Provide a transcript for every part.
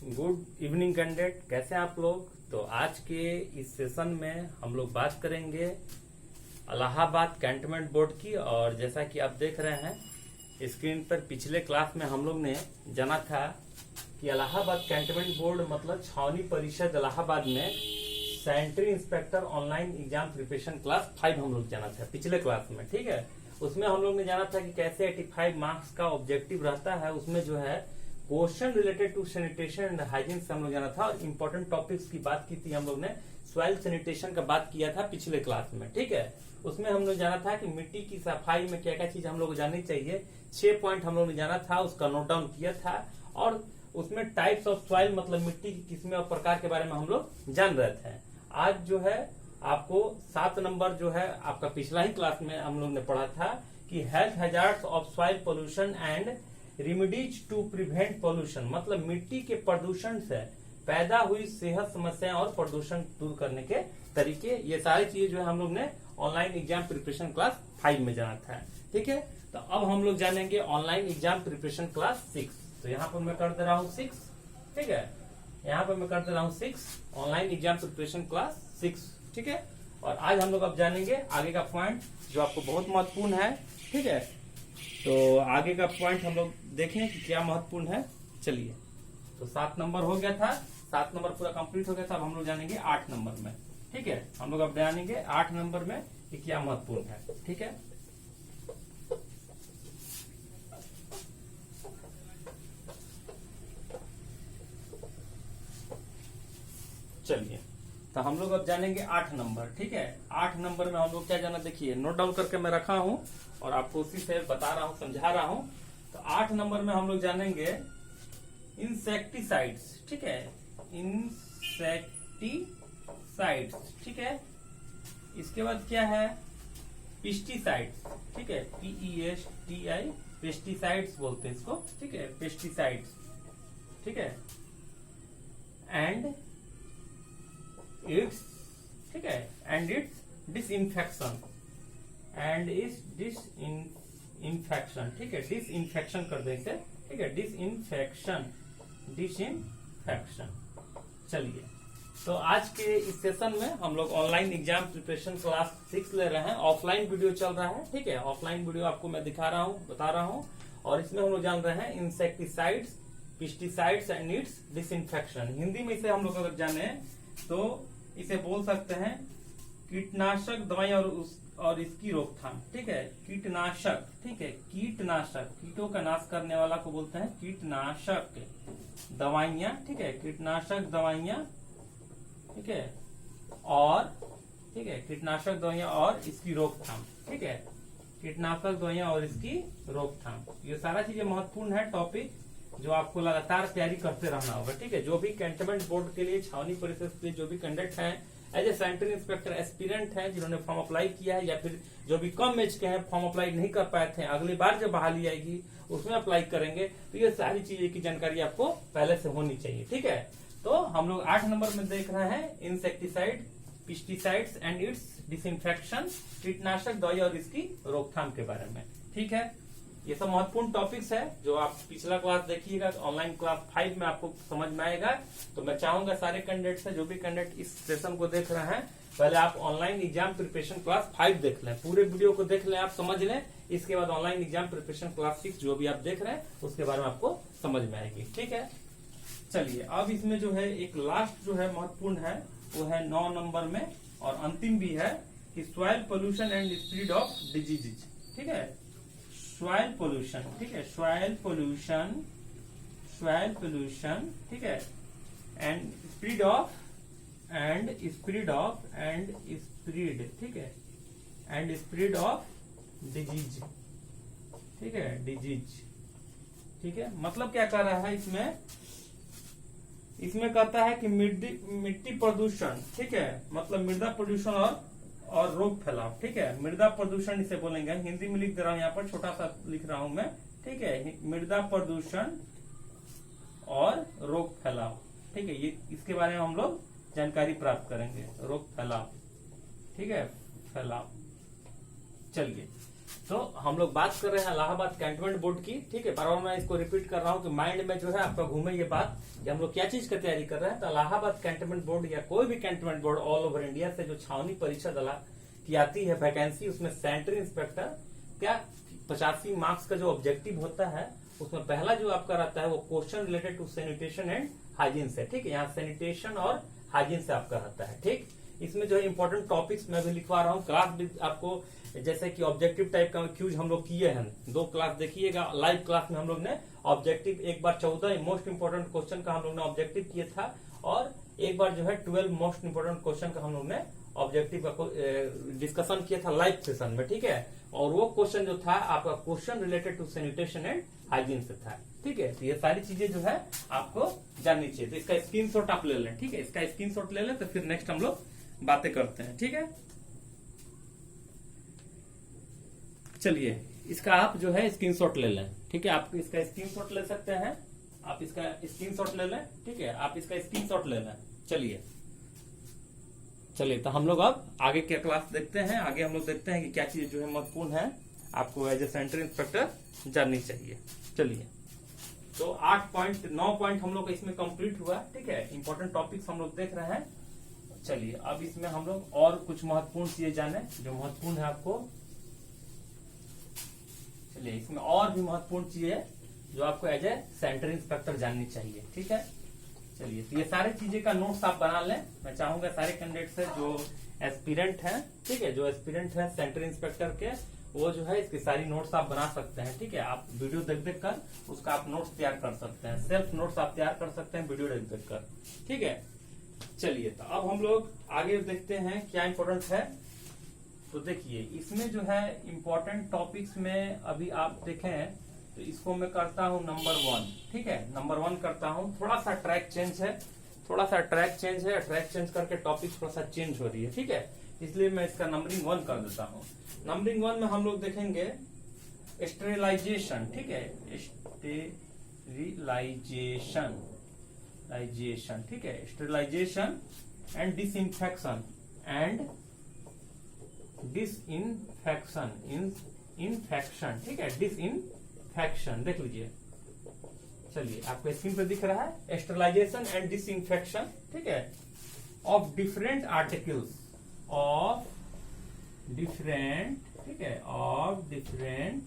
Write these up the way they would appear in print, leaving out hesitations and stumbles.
Good evening candidate, कैसे हैं आप लोग। तो आज के इस सेशन में हम लोग बात करेंगे इलाहाबाद कैंटोनमेंट बोर्ड की। और जैसा कि आप देख रहे हैं स्क्रीन पर, पिछले क्लास में हम लोग ने जाना था कि इलाहाबाद कैंटोनमेंट बोर्ड मतलब छावनी परिषद इलाहाबाद में sanitary inspector online exam preparation class 5 हम लोग जाना था पिछले क्लास में। ठीक है, उसमें हम लोग ने जाना था कि कैसे 85 मार्क्स का ऑब्जेक्टिव रहता है, उसमें जो है question related to sanitation and hygiene से हम लोग जाना था। और इंपॉर्टेंट टॉपिक्स की बात की थी हम लोग ने, सॉइल सैनिटेशन का बात किया था पिछले क्लास में। ठीक है, उसमें हम लोग जाना था कि मिट्टी की सफाई में क्या क्या चीज हम लोग जाननी चाहिए। 6 पॉइंट हम लोग ने जाना था, उसका नोट डाउन किया था। और उसमें टाइप्स ऑफ सॉइल मतलब मिट्टी की किस्में और प्रकार के बारे में हम लोग जान रहे थे। आज जो है आपको 7 नंबर जो है आपका पिछला ही क्लास में हम लोग ने पढ़ा था कि health hazards of soil pollution and remedies to prevent pollution, मतलब मिट्टी के प्रदूषण से पैदा हुई सेहत समस्याएं और प्रदूषण दूर करने के तरीके। ये सारी चीजें जो है हम लोग ने ऑनलाइन एग्जाम प्रिपरेशन क्लास 5 में जाना था। ठीक है, तो अब हम लोग जानेंगे ऑनलाइन एग्जाम प्रिपरेशन क्लास 6। तो यहाँ पर मैं कर दे रहा हूँ 6। ठीक है, यहाँ पर मैं कर दे रहा हूँ 6 ऑनलाइन एग्जाम प्रिपरेशन क्लास 6। ठीक है, और आज हम लोग अब जानेंगे आगे का पॉइंट जो आपको बहुत महत्वपूर्ण है। ठीक है, तो आगे का पॉइंट हम लोग देखें कि क्या महत्वपूर्ण है। चलिए, तो 7 नंबर हो गया था, 7 नंबर पूरा कंप्लीट हो गया था। अब हम लोग जानेंगे 8 नंबर में। ठीक है, हम लोग अब जानेंगे 8 नंबर में कि क्या महत्वपूर्ण है। ठीक है, चलिए, तो हम लोग अब जानेंगे 8 नंबर। ठीक है, 8 नंबर में हम लोग क्या जाना, देखिए नोट डाउन करके मैं रखा हूं और आपको उसी से बता रहा हूं, समझा रहा हूं। तो 8 नंबर में हम लोग जानेंगे इंसेक्टिसाइड्स। ठीक है, इंसेक्टिसाइड्स। ठीक है, इसके बाद क्या है, पेस्टिसाइड्स। ठीक है, PESTI, पेस्टिसाइड्स बोलते हैं इसको। ठीक है, पेस्टिसाइड्स। ठीक है, एंड इट्स, ठीक है, एंड इट्स डिसइंफेक्शन, एंड इस डिसइंफेक्शन। ठीक है, डिसइंफेक्शन कर देंगे। ठीक है, डिसइंफेक्शन। चलिए, तो आज के इस सेशन में हम लोग ऑनलाइन एग्जाम प्रिपरेशन क्लास 6 ले रहे हैं। ऑफलाइन वीडियो चल रहा है। ठीक है, ऑफलाइन वीडियो आपको मैं दिखा रहा हूँ, बता रहा हूँ। और इसमें हम लोग जान रहे हैं insecticides, pesticides and it's disinfection. Hindi में इसे हम लोग अगर जाने तो इसे बोल सकते हैं कीटनाशक दवाई और इसकी रोकथाम। ठीक है, कीटनाशक। ठीक है, कीटनाशक, कीटों का नाश करने वाला को बोलते हैं कीटनाशक दवाइयां। ठीक है, कीटनाशक दवाइयां। ठीक है, और ठीक है, कीटनाशक दवाइयां और इसकी रोकथाम। ठीक है, कीटनाशक दवाइयां और इसकी रोकथाम, ये सारा चीजें महत्वपूर्ण है टॉपिक जो आपको लगातार तैयारी करते रहना होगा। ठीक है, जो भी कैंटोनमेंट बोर्ड के लिए, छावनी परिषद के लिए जो भी कैंडिडेट है, as a sanitary inspector aspirant है, जिन्होंने फॉर्म अप्लाई किया है, या फिर जो भी कम एज के हैं, फॉर्म अप्लाई नहीं कर पाए थे, अगली बार जब बहाली आएगी उसमें अप्लाई करेंगे, तो ये सारी चीजें की जानकारी आपको पहले से होनी चाहिए। ठीक है, तो हम लोग 8 नंबर में देख रहे हैं insecticide, pesticides and it's disinfection, कीटनाशक दवाई और इसकी रोकथाम के बारे में। ठीक है, ये सब महत्वपूर्ण टॉपिक्स है जो आप पिछला क्लास देखिएगा तो ऑनलाइन क्लास 5 में आपको समझ में आएगा। तो मैं चाहूंगा सारे कैंडिडेट से, जो भी कैंडिडेट इस सेशन को देख रहे हैं, पहले आप ऑनलाइन एग्जाम प्रिपरेशन क्लास 5 देख लें, पूरे वीडियो को देख लें, आप समझ लें। इसके बाद ऑनलाइन एग्जाम प्रिपरेशन क्लास 6 जो भी आप देख रहे हैं उसके बारे में आपको समझ में आएगी। ठीक है, चलिए, अब इसमें जो है एक लास्ट जो है महत्वपूर्ण है वो है 9 नंबर में, और अंतिम भी है कि soil pollution and spread of diseases. ठीक है, सॉइल पोल्यूशन। ठीक है, सॉइल पोल्यूशन, सॉइल पोल्यूशन। ठीक है, and spread of, and spread of, and spread. ठीक है, एंड स्प्रेड ऑफ डिजीज। ठीक है, डिजीज। ठीक है, मतलब क्या कर रहा है इसमें कहता है कि मिट्टी प्रदूषण। ठीक है, मतलब मृदा प्रदूषण और रोग फैलाव। ठीक है, मृदा प्रदूषण इसे बोलेंगे, हिंदी में लिख दे रहा हूं, यहाँ पर छोटा सा लिख रहा हूं मैं। ठीक है, मृदा प्रदूषण और रोग फैलाव। ठीक है, ये इसके बारे में हम लोग जानकारी प्राप्त करेंगे, रोग फैलाव। ठीक है, फैलाव। चलिए, तो हम लोग बात कर रहे हैं इलाहाबाद कैंटोनमेंट बोर्ड की, ठीक है। बार मैं इसको रिपीट कर रहा हूँ कि माइंड में जो है आपका घूमे ये बात कि हम लोग क्या चीज की तैयारी कर रहे हैं। तो इलाहाबाद कैंटोनमेंट बोर्ड या कोई भी cantonment board all over India से जो छावनी परीक्षा की आती है वैकेंसी, उसमें सैनिटरी इंस्पेक्टर क्या 85 मार्क्स का जो ऑब्जेक्टिव होता है उसमें पहला जो आपका रहता है वो question related to sanitation and hygiene से, ठीक है। यहाँ सैनिटेशन और हाइजीन से आपका रहता है, ठीक। इसमें जो है इंपॉर्टेंट टॉपिक्स मैं भी लिखवा रहा हूँ। क्लास भी आपको जैसे कि ऑब्जेक्टिव टाइप का क्यूज हम लोग किए हैं, 2 क्लास देखिएगा। लाइव क्लास में हम लोग ने ऑब्जेक्टिव एक बार 14 मोस्ट इंपोर्टेंट क्वेश्चन का हम लोग ने ऑब्जेक्टिव किया था, और एक बार जो है 12 मोस्ट इंपोर्टेंट क्वेश्चन का हम लोग ने ऑब्जेक्टिव का डिस्कशन किया था लाइव सेशन में, ठीक है। और वो क्वेश्चन जो था आपका question related to sanitation and hygiene से था, ठीक है। तो ये सारी चीजें जो है आपको जाननी चाहिए। तो इसका स्क्रीनशॉट आप ले लें, ठीक है। इसका स्क्रीनशॉट ले लें तो फिर नेक्स्ट हम लोग बातें करते हैं, ठीक है। चलिए इसका आप जो है स्क्रीनशॉट ले लें, ठीक है। आप इसका स्क्रीनशॉट ले सकते हैं, आप इसका स्क्रीनशॉट ले लें, ठीक है। आप इसका स्क्रीनशॉट ले लें। चलिए तो हम लोग अब आगे क्या क्लास देखते हैं। आगे हम लोग देखते हैं कि क्या चीज जो है महत्वपूर्ण है आपको एज ए सैनिटरी इंस्पेक्टर जाननी चाहिए। चलिए तो 9 पॉइंट हम लोग का इसमें कंप्लीट हुआ, ठीक है। इंपॉर्टेंट टॉपिक्स हम लोग देख रहे हैं। चलिए अब इसमें हम लोग और कुछ महत्वपूर्ण चीजें जाने जो महत्वपूर्ण है आपको। चलिए इसमें और भी महत्वपूर्ण चीजें जो आपको एज ए सैनिटरी इंस्पेक्टर जाननी चाहिए, ठीक है। चलिए तो ये सारी चीजें का नोट्स आप बना लें। मैं चाहूंगा सारे कैंडिडेट से जो एस्पिरेंट हैं, ठीक है, जो एस्पिरेंट हैं सैनिटरी इंस्पेक्टर के, वो जो है इसकी सारी नोट्स आप बना सकते हैं, ठीक है। आप वीडियो देख देख कर उसका आप नोट्स तैयार कर सकते हैं, सेल्फ नोट्स आप तैयार कर सकते हैं वीडियो देख देख कर, ठीक है। चलिए तो अब हम लोग आगे देखते हैं क्या इंपॉर्टेंट है। तो देखिए इसमें जो है इंपॉर्टेंट टॉपिक्स में अभी आप देखें तो इसको मैं करता हूं नंबर 1, ठीक है। नंबर 1 करता हूं। थोड़ा सा ट्रैक चेंज है, ट्रैक चेंज करके टॉपिक थोड़ा सा चेंज हो रही है, ठीक है। इसलिए मैं इसका नंबरिंग 1 कर देता हूं। नंबरिंग 1 में हम लोग देखेंगे स्टेरिलाइजेशन, ठीक है। स्टेरिलाइजेशन, ठीक है। स्टेरिलाइजेशन एंड डिसइंफेक्शन इन्फेक्शन, ठीक है। डिसइंफेक्शन देख लीजिए। चलिए आपको स्क्रीन पर दिख रहा है स्टेरिलाइजेशन एंड डिसइंफेक्शन, ठीक है, ऑफ डिफरेंट आर्टिकल्स ठीक है, ऑफ डिफरेंट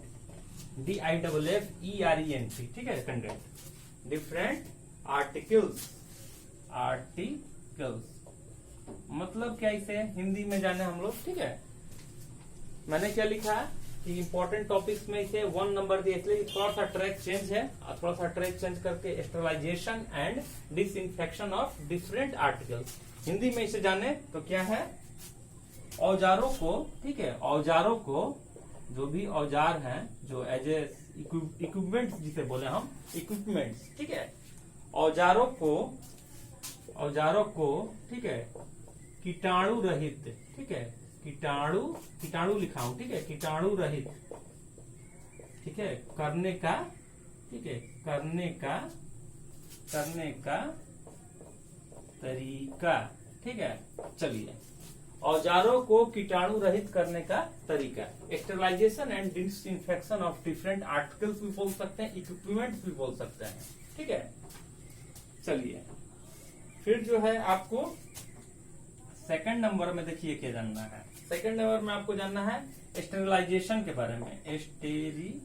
DIFFERENT, ठीक है कंटेंट। डिफरेंट आर्टिकल्स मतलब क्या इसे हिंदी में जाने हम लोग, ठीक है। मैंने क्या लिखा है कि इंपॉर्टेंट टॉपिक्स में इसे 1 नंबर दिया, इसलिए थोड़ा सा ट्रैक चेंज है और थोड़ा सा ट्रैक चेंज करके sterilization and disinfection of different articles. Hindi में इसे जाने तो क्या है, औजारों को, ठीक है, औजारों को, जो भी औजार हैं जो एज ए इक्विपमेंट्स जिसे बोले हम इक्विपमेंट्स, ठीक है, औजारों को, ठीक है, कीटाणु रहित, ठीक है, कीटाणु लिखा हूं, ठीक है, कीटाणु रहित, ठीक है, करने का, ठीक है, करने का तरीका, ठीक है। चलिए औजारों को कीटाणु रहित करने का तरीका, sterilization and disinfection of different articles भी बोल सकते हैं, इक्विपमेंट्स भी बोल सकते हैं, ठीक है। चलिए फिर जो है आपको सेकंड नंबर में देखिए क्या जानना है। सेकंड नंबर में आपको जानना है स्टेरिलाइजेशन के बारे में। स्टेरिलाइजेशन,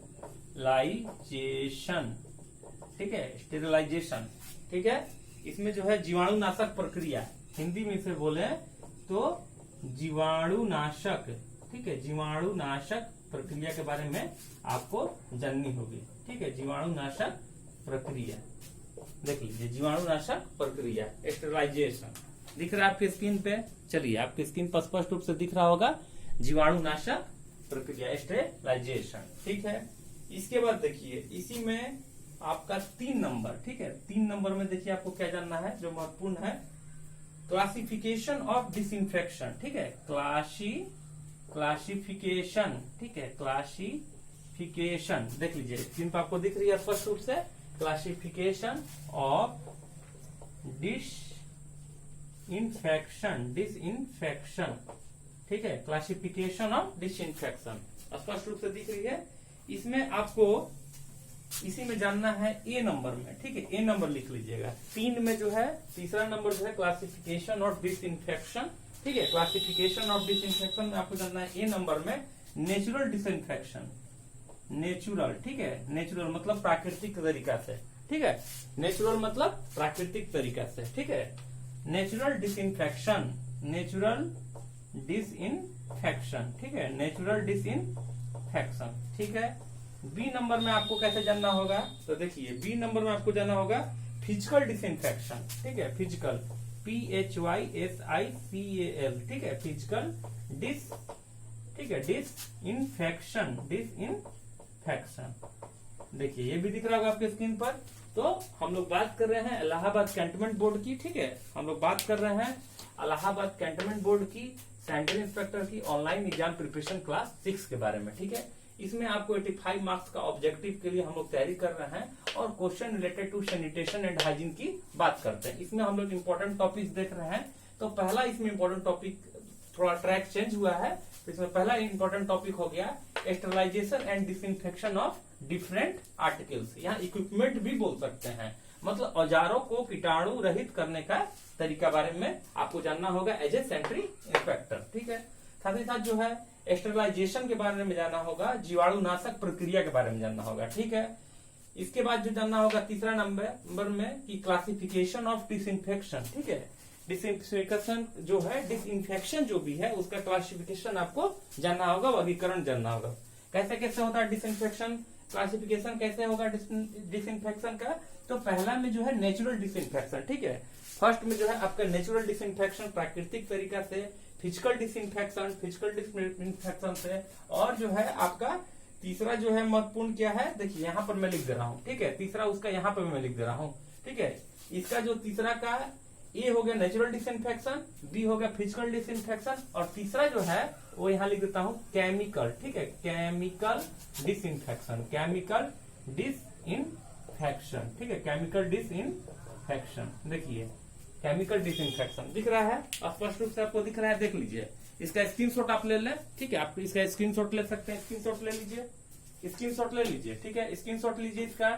ठीक है, स्टेरिलाइजेशन, ठीक है। इसमें जो है जीवाणुनाशक प्रक्रिया, हिंदी में इसे बोले तो जीवाणुनाशक, ठीक है, जीवाणुनाशक प्रक्रिया के बारे में आपको जाननी होगी, ठीक है। जीवाणुनाशक प्रक्रिया देख लीजिए, जीवाणुनाशक प्रक्रिया स्टेरिलाइजेशन दिख रहा है आपकी स्क्रीन पे। चलिए आपकी स्क्रीन पर स्पष्ट रूप से दिख रहा होगा जीवाणुनाशक प्रक्रिया स्टेरिलाइजेशन, ठीक है। इसके बाद देखिए इसी में आपका 3 नंबर, ठीक है, 3 नंबर में देखिए आपको क्या जानना है जो महत्वपूर्ण है, क्लासिफिकेशन ऑफ डिसइंफेक्शन, ठीक है, क्लासिफिकेशन, ठीक है, क्लासिफिकेशन देख लीजिए स्क्रीन पर आपको दिख रही है स्पष्ट रूप से, क्लासिफिकेशन ऑफ डिसइंफेक्शन, ठीक है, क्लासिफिकेशन ऑफ डिसइंफेक्शन, स्पष्ट रूप से दिख रही है। इसमें आपको इसी में जानना है ए नंबर में, ठीक है, ए नंबर लिख लीजिएगा। 3 में जो है तीसरा नंबर जो है क्लासिफिकेशन ऑफ डिसइंफेक्शन, ठीक है, क्लासिफिकेशन ऑफ डिसइंफेक्शन में आपको जानना है ए नंबर में नेचुरल डिसइंफेक्शन, नेचुरल, ठीक है, नेचुरल मतलब प्राकृतिक तरीका से, ठीक है, नेचुरल मतलब प्राकृतिक तरीका से, ठीक है, नेचुरल डिसइंफेक्शन, नेचुरल डिसइंफेक्शन, ठीक है, नेचुरल डिसइंफेक्शन, ठीक है। बी नंबर में आपको कैसे जानना होगा, तो देखिए बी नंबर में आपको जानना होगा फिजिकल डिसइंफेक्शन, ठीक है, फिजिकल, PHYSICAL, ठीक है, फिजिकल डिस, ठीक है, डिसइंफेक्शन, डिसइंफेक्शन। देखिए ये भी दिख रहा होगा आपके स्क्रीन पर। तो हम लोग बात कर रहे हैं इलाहाबाद कैंटोनमेंट बोर्ड की, ठीक है, हम लोग बात कर रहे हैं इलाहाबाद कैंटोनमेंट बोर्ड की सैनिटरी इंस्पेक्टर की ऑनलाइन एग्जाम प्रिपरेशन क्लास 6 के बारे में, ठीक है। इसमें आपको 85 मार्क्स का ऑब्जेक्टिव के लिए हम लोग तैयारी कर रहे हैं और question related to sanitation and hygiene की बात करते हैं। इसमें हम लोग इंपॉर्टेंट टॉपिक्स देख रहे हैं। तो पहला इसमें इंपॉर्टेंट टॉपिक, थोड़ा ट्रैक चेंज हुआ है, तो इसमें पहला इंपॉर्टेंट टॉपिक हो गया sterilization and disinfection of different articles. यहाँ इक्विपमेंट भी बोल सकते हैं, मतलब औजारों को कीटाणु रहित करने का तरीका बारे में आपको जानना होगा एज ए सैनिटरी इंस्पेक्टर, ठीक है। साथ ही साथ जो है स्टरलाइजेशन के बारे में जानना होगा, जीवाणुनाशक प्रक्रिया के बारे में जानना होगा, ठीक है। इसके बाद जो जानना होगा तीसरा नंबर में कि क्लासिफिकेशन ऑफ डिसइंफेक्शन, ठीक है, डिसइंफेक्शन जो है, डिसइंफेक्शन जो भी है उसका क्लासिफिकेशन आपको जानना होगा, वर्गीकरण जानना होगा। कैसे कैसे होता है डिसइंफेक्शन, क्लासिफिकेशन कैसे होगा डिसइंफेक्शन का। तो पहला में जो है नेचुरल डिसइंफेक्शन, ठीक है, फर्स्ट में जो है आपका नेचुरल डिसइंफेक्शन प्राकृतिक तरीका से, फिजिकल डिसइंफेक्शन फिजिकल डिसइंफेक्शन से, और जो है आपका तीसरा जो है महत्वपूर्ण क्या है, देखिए यहाँ पर मैं लिख दे रहा हूँ, ठीक है, तीसरा उसका यहाँ पर मैं लिख दे रहा हूँ, ठीक है। इसका जो तीसरा का ए हो गया नेचुरल डिसइंफेक्शन, बी हो गया फिजिकल डिसइंफेक्शन, और तीसरा जो है वो यहाँ लिख देता हूँ केमिकल, ठीक है, केमिकल डिसइंफेक्शन, केमिकल डिसइंफेक्शन, ठीक है, केमिकल डिसइंफेक्शन। देखिए केमिकल डिसइंफेक्शन दिख रहा है, स्पष्ट रूप से आपको दिख रहा है, देख लीजिए। इसका स्क्रीनशॉट आप ले लें, ठीक है, आप इसका स्क्रीनशॉट ले सकते हैं, स्क्रीनशॉट ले लीजिए, स्क्रीनशॉट ले लीजिए, ठीक है, स्क्रीनशॉट लीजिए, इसका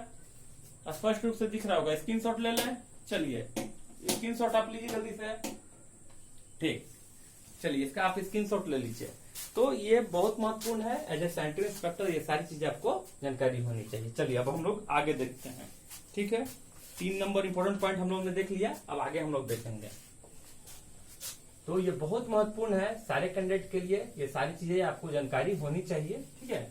स्पष्ट रूप से दिख रहा होगा, स्क्रीनशॉट ले लें। चलिए स्क्रीनशॉट आप लीजिए जल्दी से, ठीक, चलिए इसका आप स्क्रीनशॉट ले लीजिए। तो ये बहुत महत्वपूर्ण है एज ए सैनिटरी इंस्पेक्टर, ये सारी चीजें आपको जानकारी होनी चाहिए। चलिए अब हम लोग आगे देखते हैं, ठीक है। 3 नंबर इंपॉर्टेंट पॉइंट हम लोग ने देख लिया, अब आगे हम लोग देखेंगे। तो ये बहुत महत्वपूर्ण है सारे कैंडिडेट के लिए, ये सारी चीजें आपको जानकारी होनी चाहिए, ठीक है।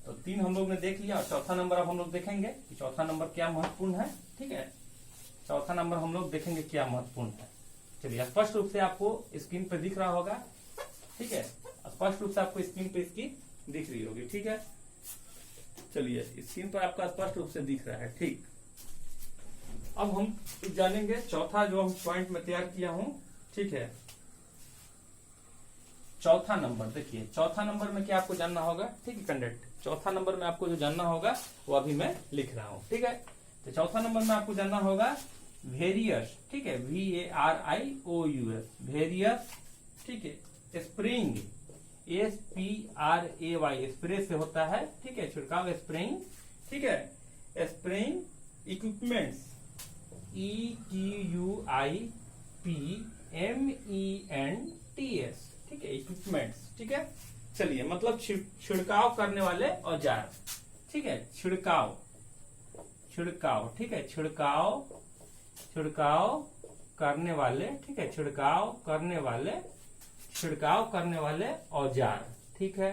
तो 3 हम लोग ने देख लिया, और चौथा नंबर अब हम लोग देखेंगे कि चौथा नंबर क्या महत्वपूर्ण है, ठीक है। चौथा नंबर हम लोग देखेंगे क्या महत्वपूर्ण है। चलिए स्पष्ट रूप से आपको स्क्रीन पे दिख रहा होगा, ठीक है, स्पष्ट रूप से आपको स्क्रीन पे इसकी दिख रही होगी, ठीक है। चलिए स्क्रीन पर आपका स्पष्ट रूप से दिख रहा है, ठीक। अब हम जानेंगे चौथा जो हम पॉइंट में तैयार किया हूं, ठीक है। चौथा नंबर देखिए, चौथा नंबर में क्या आपको जानना होगा, ठीक है कैंडिडेट, चौथा नंबर में आपको जो जानना होगा वो अभी मैं लिख रहा हूं, ठीक है। तो चौथा नंबर में आपको जानना होगा वेरियस, ठीक है, VARIOUS, वेरियस, ठीक है, स्प्रेइंग, SPRAY, स्प्रे से होता है, ठीक है, छिड़काव, स्प्रेइंग, ठीक है, स्प्रेइंग इक्विपमेंट्स, EQUIPMENTS, ठीक है, इक्विपमेंट्स, ठीक है। चलिए मतलब छिड़काव करने वाले औजार, ठीक है, छिड़काव, छिड़काव, ठीक है, छिड़काव, छिड़काव करने वाले, ठीक है, छिड़काव करने वाले, छिड़काव करने वाले औजार, ठीक है,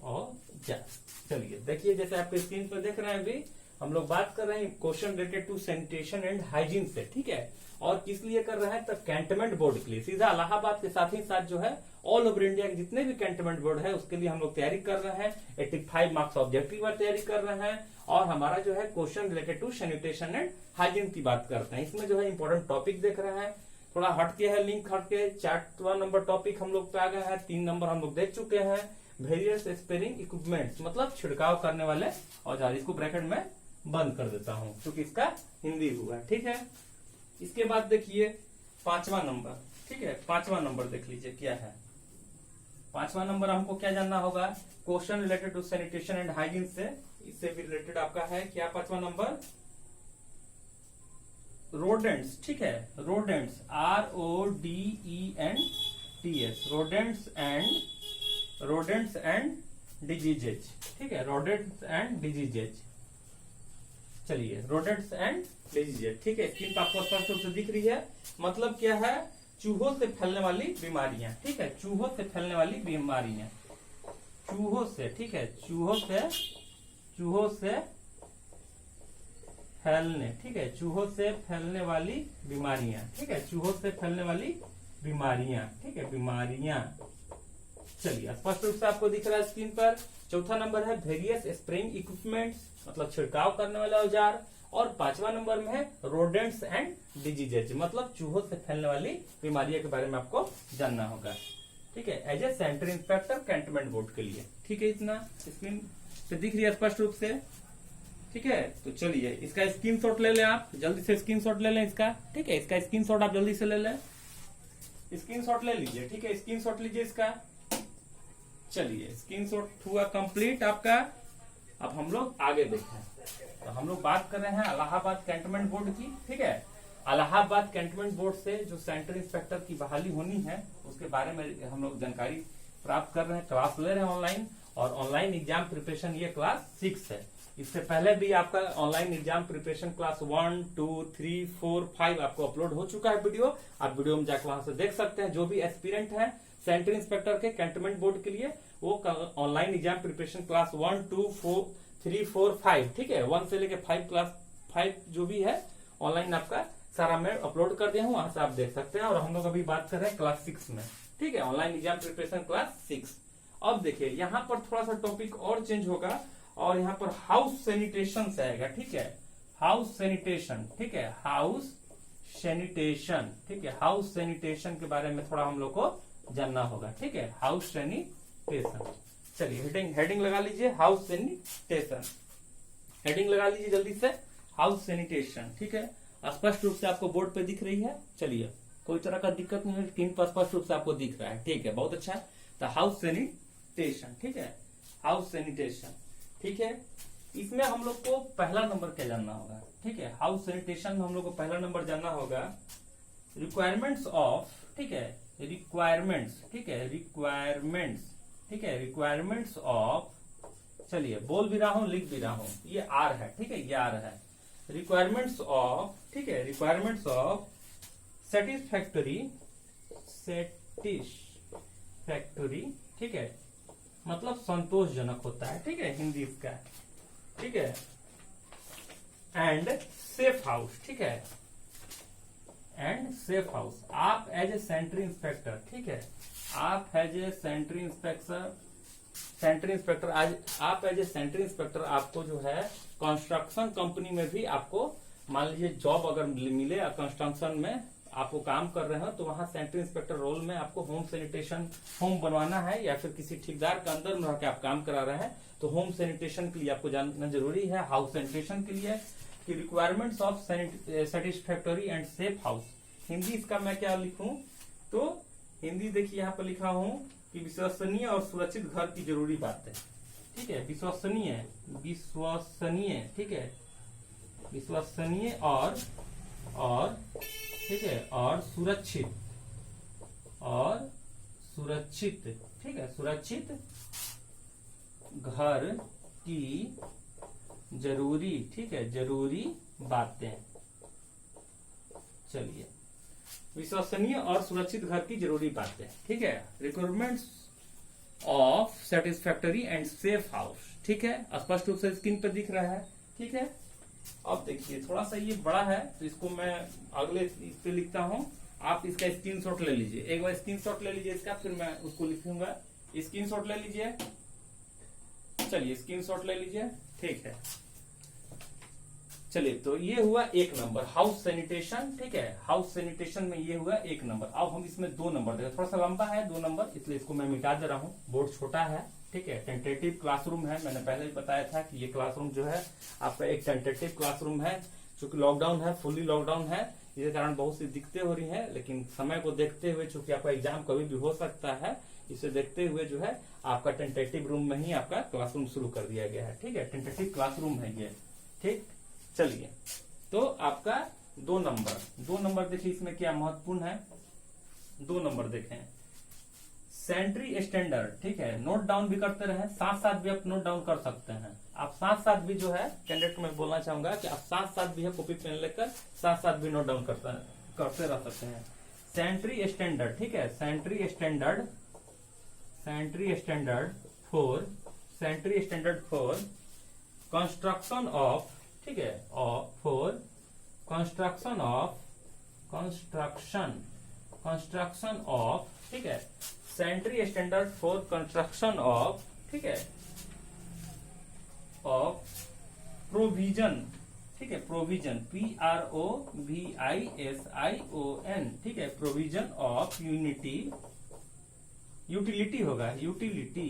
औजार। चलिए देखिए जैसे आप स्क्रीन पर देख रहे हैं, अभी हम लोग बात कर रहे हैं question related to sanitation and hygiene से, ठीक है। और किस लिए कर रहे हैं, तो कैंटोनमेंट बोर्ड के लिए, सीधा इलाहाबाद के साथ ही साथ जो है ऑल ओवर इंडिया के जितने भी कैंटोनमेंट बोर्ड है उसके लिए हम लोग तैयारी कर रहे हैं। 85 मार्क्स ऑब्जेक्टिव पर तैयारी कर रहे हैं, और हमारा जो है question related to sanitation and hygiene की बात करते हैं। इसमें जो है इंपॉर्टेंट टॉपिक देख रहे हैं, थोड़ा हटके है, लिंक हटके, 4 नंबर टॉपिक हम लोग पे आ गए हैं, 3 नंबर हम लोग देख चुके हैं। वेरियस स्प्रेइंग इक्विपमेंट्स मतलब छिड़काव करने वाले औजार, इसको ब्रैकेट में बंद कर देता हूं क्योंकि इसका हिंदी हुआ, ठीक है। इसके बाद देखिए 5वां नंबर, ठीक है, 5वां नंबर देख लीजिए क्या है। 5वां नंबर हमको क्या जानना होगा, question related to sanitation and hygiene से, इससे भी रिलेटेड आपका है क्या 5वां नंबर, रोडेंट्स, ठीक है, rodents RODENTS, rodents and diseases, ठीक है, रोडेंट्स एंड डिजीजेज। चलिए, रोडेंट्स एंड डिजीजेज, ठीक है, स्क्रीन पर आपको स्पष्ट रूप से दिख रही है। मतलब क्या है, चूहों से फैलने वाली बीमारियां, ठीक है, चूहों से फैलने वाली बीमारियां, चूहों से, ठीक है, चूहों से फैलने, ठीक है, चूहों से फैलने वाली बीमारियां, ठीक है, चूहों से फैलने वाली बीमारियां, ठीक है, बीमारियां। चलिए, स्पष्ट रूप से आपको दिख रहा है स्क्रीन पर। चौथा नंबर है वेरियस स्प्रेइंग इक्विपमेंट्स, मतलब छिड़काव करने वाले औजार। और 5वां नंबर में है रोडेंट्स एंड डिजीजेज, मतलब चूहों से फैलने वाली बीमारियों के बारे में आपको जानना होगा, ठीक है, as a centre inspector cantonment board के लिए, ठीक है, इतना स्क्रीन पे दिख रही है स्पष्ट रूप से, ठीक है। तो चलिए, इसका स्क्रीनशॉट ले लें, आप जल्दी से स्क्रीनशॉट ले लें इसका, ठीक है, इसका स्क्रीनशॉट आप जल्दी से ले लें, स्क्रीनशॉट ले लीजिए, ठीक है, स्क्रीनशॉट लीजिए इसका। चलिए, स्क्रीनशॉट हुआ कंप्लीट आपका। अब हम लोग आगे देखते हैं। तो हम लोग बात कर रहे हैं इलाहाबाद कैंटोनमेंट बोर्ड की, ठीक है। इलाहाबाद कैंटोनमेंट बोर्ड से जो सेंटर इंस्पेक्टर की बहाली होनी है उसके बारे में हम लोग जानकारी प्राप्त कर रहे हैं, क्लास ले रहे हैं ऑनलाइन, और ऑनलाइन एग्जाम प्रिपरेशन ये क्लास 6 है। इससे पहले भी आपका ऑनलाइन एग्जाम प्रिपरेशन क्लास 1, 2, 3, 4, 5 आपको अपलोड हो चुका है वीडियो। आप वीडियो में जाकर वहां से देख सकते हैं। जो भी एस्पिरेंट है सेंटर इंस्पेक्टर के कैंटोनमेंट बोर्ड के लिए, वो ऑनलाइन एग्जाम प्रिपरेशन क्लास 1, 2, 3, 4, 5, ठीक है, 1 से लेके 5 क्लास 5 जो भी है ऑनलाइन आपका सारा मैं अपलोड कर दिया हूँ, वहां से आप देख सकते हैं। और हम लोग अभी बात कर रहे हैं क्लास 6 में, ठीक है, ऑनलाइन एग्जाम प्रिपरेशन क्लास 6। अब देखिए, यहाँ पर थोड़ा सा टॉपिक और चेंज होगा, और यहाँ पर हाउस सैनिटेशन से आएगा, ठीक है, हाउस सैनिटेशन, ठीक है, हाउस सैनिटेशन, ठीक है, हाउस सैनिटेशन के बारे में थोड़ा हम लोग को जानना होगा, ठीक है, हाउस सैनिटेशन। चलिए, हेडिंग लगा लीजिए, हाउस सैनिटेशन, हेडिंग लगा लीजिए जल्दी से, हाउस सैनिटेशन, ठीक है, स्पष्ट रूप से आपको बोर्ड पे दिख रही है। चलिए, कोई तरह का दिक्कत नहीं है, स्क्रीन पर स्पष्ट रूप से आपको दिख रहा है, ठीक है, बहुत अच्छा है। तो हाउस सैनिटेशन, ठीक है, हाउस सैनिटेशन, ठीक है। इसमें हम लोग को पहला नंबर क्या जानना होगा, ठीक है, हाउस सैनिटेशन में हम लोग को पहला नंबर जानना होगा रिक्वायरमेंट्स ऑफ, ठीक है, रिक्वायरमेंट्स, ठीक है, रिक्वायरमेंट्स, ठीक है, रिक्वायरमेंट्स ऑफ, चलिए बोल भी रहा हूं, लिख भी रहा हूं, ये आर है, ठीक है, ये आर है, रिक्वायरमेंट्स ऑफ, ठीक है, रिक्वायरमेंट्स ऑफ सेटिस्फैक्टरी, सेटिस्फैक्टरी, ठीक है, मतलब संतोषजनक होता है, ठीक है, हिंदी इसका, ठीक है, एंड सेफ हाउस, ठीक है, एंड सेफ हाउस। आप एज ए सेंटर इंस्पेक्टर, ठीक है, आप एज ए सेंटर इंस्पेक्टर आज आप एज ए सेंटर इंस्पेक्टर आपको जो है कंस्ट्रक्शन कंपनी में भी आपको मान लीजिए जॉब अगर मिले, कंस्ट्रक्शन में आपको काम कर रहे हो, तो वहां सेंटर इंस्पेक्टर रोल में आपको होम सैनिटेशन, होम बनवाना है, या फिर किसी ठेकेदार के अंदर में रहकर आप काम करा रहे हैं, तो होम सैनिटेशन के लिए आपको जानना जरूरी है। हाउस सैनिटेशन के लिए कि requirements of satisfactory and safe house, Hindi इसका मैं क्या लिखूं, तो हिंदी देखिए यहाँ पर लिखा हूं कि विश्वसनीय और सुरक्षित घर की जरूरी बात है, ठीक है, विश्वसनीय, विश्वसनीय, ठीक है, विश्वसनीय और ठीक है, और सुरक्षित, ठीक है, सुरक्षित घर की जरूरी, ठीक है, जरूरी बातें। चलिए, विश्वसनीय और सुरक्षित घर की जरूरी बातें, ठीक है, requirements of satisfactory and safe house, ठीक है, स्पष्ट रूप से स्क्रीन पर दिख रहा है, ठीक है। अब देखिए, थोड़ा सा ये बड़ा है, तो इसको मैं अगले इस पे लिखता हूँ, आप इसका स्क्रीनशॉट ले लीजिए, एक बार स्क्रीनशॉट ले लीजिए इसका, फिर मैं उसको लिखूंगा। स्क्रीनशॉट ले लीजिए, चलिए स्क्रीनशॉट ले लीजिए, ठीक है। चलिए, तो ये हुआ 1 नंबर हाउस सैनिटेशन, ठीक है, हाउस सैनिटेशन में ये हुआ 1 नंबर। अब हम इसमें 2 नंबर देखें, थोड़ा सा लंबा है 2 नंबर, इसलिए इसको मैं मिटा दे रहा हूँ, बोर्ड छोटा है, ठीक है, टेंटेटिव क्लासरूम है, मैंने पहले ही बताया था कि ये क्लासरूम जो है आपका एक टेंटेटिव क्लासरूम है, चूंकि लॉकडाउन है, फुल्ली लॉकडाउन है, इसके कारण बहुत सी दिक्कतें हो रही हैं, लेकिन समय को देखते हुए चूंकि आपका एग्जाम कभी भी हो सकता है, इसे देखते हुए जो है आपका टेंटेटिव रूम में ही आपका क्लासरूम शुरू कर दिया गया है। ठीक है, टेंटेटिव क्लासरूम है ये। ठीक, चलिए तो आपका 2 नंबर देखिए इसमें क्या महत्वपूर्ण है। 2 नंबर देखें, सेंट्री स्टैंडर्ड। ठीक है, नोट डाउन भी करते रहे, साथ साथ भी आप नोट डाउन कर सकते हैं। आप साथ साथ भी जो है कैंडिडेट को मैं बोलना चाहूंगा कि आप साथ साथ भी है कॉपी पेन लेकर साथ साथ भी नोट डाउन करते रह सकते हैं। सेंट्री स्टैंडर्ड, ठीक है, sanitary standard for construction of, ठीक है, फॉर कंस्ट्रक्शन ऑफ, ठीक है, sanitary standard for construction of, ठीक है, ऑफ प्रोविजन, ठीक है, प्रोविजन, PROVISION, ठीक है, प्रोविजन ऑफ यूटिलिटी होगा, यूटिलिटी,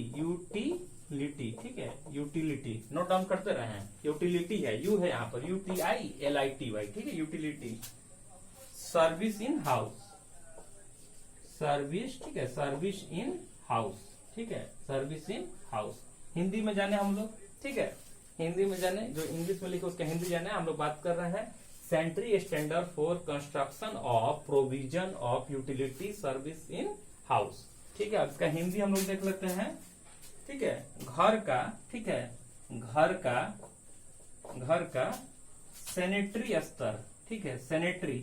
ठीक है, यूटिलिटी नोट डाउन करते रहे। यूटिलिटी है, यू है यहाँ पर, UTILITY, ठीक है, utility. Service in house, service, ठीक है, सर्विस इन हाउस, ठीक है, सर्विस इन हाउस। हिंदी में जाने हम लोग, ठीक है, हिंदी में जाने, जो इंग्लिश में लिखे उसका हिंदी जाने। हम लोग बात कर रहे हैं sanitary standard for construction of provision of utility service in house. ठीक है, अब इसका हिंदी हम लोग देख लेते हैं। ठीक है, घर का, ठीक है, घर का सैनिटरी स्तर, ठीक है, सैनिटरी,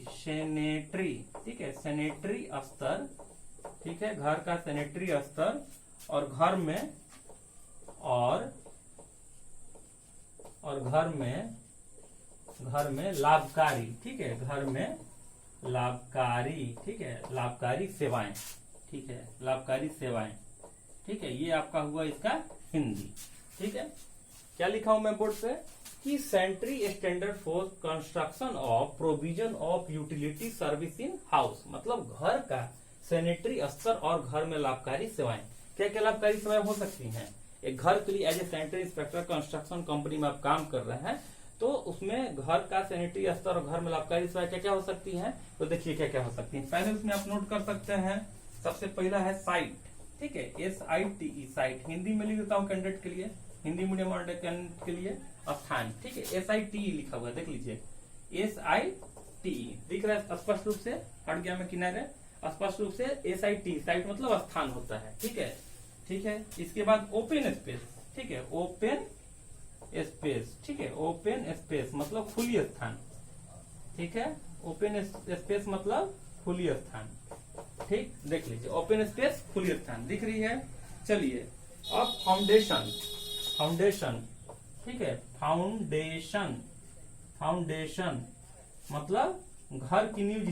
ठीक है, सैनिटरी स्तर, ठीक है, घर का सैनिटरी स्तर, और घर में लाभकारी, ठीक है, घर में लाभकारी, ठीक है, लाभकारी सेवाएं, ठीक है, लाभकारी सेवाएं, ठीक है, ये आपका हुआ इसका हिंदी। ठीक है, क्या लिखा हूं मैं बोर्ड पे कि sanitary standard for construction of provision of utility service in house, मतलब घर का सैनिटरी स्तर और घर में लाभकारी सेवाएं। क्या क्या लाभकारी सेवाएं हो सकती हैं? एक घर के लिए as a sanitary inspector construction company में आप काम कर रहे हैं, तो उसमें घर का सैनिटरी स्तर और घर में लाभकारी सेवाएं क्या क्या हो सकती हैं? तो देखिए क्या क्या हो सकती हैं। पहले उसमें आप नोट कर सकते हैं, सबसे पहला है साइट, ठीक है, SITE, साइट। हिंदी में लिख देता हूँ कैंडिडेट के लिए, हिंदी मीडियम और कैंडिडेट के लिए स्थान, ठीक है, SITE लिखा हुआ है, देख लीजिए, SITE दिख रहा है स्पष्ट रूप से, हट गया मैं किनारे, स्पष्ट रूप से SITE, साइट मतलब स्थान होता है। ठीक है, ठीक है, इसके बाद ओपन स्पेस, ठीक है, ओपन स्पेस, ठीक है, ओपन स्पेस मतलब खुली स्थान, ठीक है, ओपन स्पेस मतलब खुली स्थान। ठीक, देख लीजिए, ओपन स्पेस खुली स्थान दिख रही है। चलिए अब फाउंडेशन, ठीक है, फाउंडेशन मतलब घर की नींव जिसे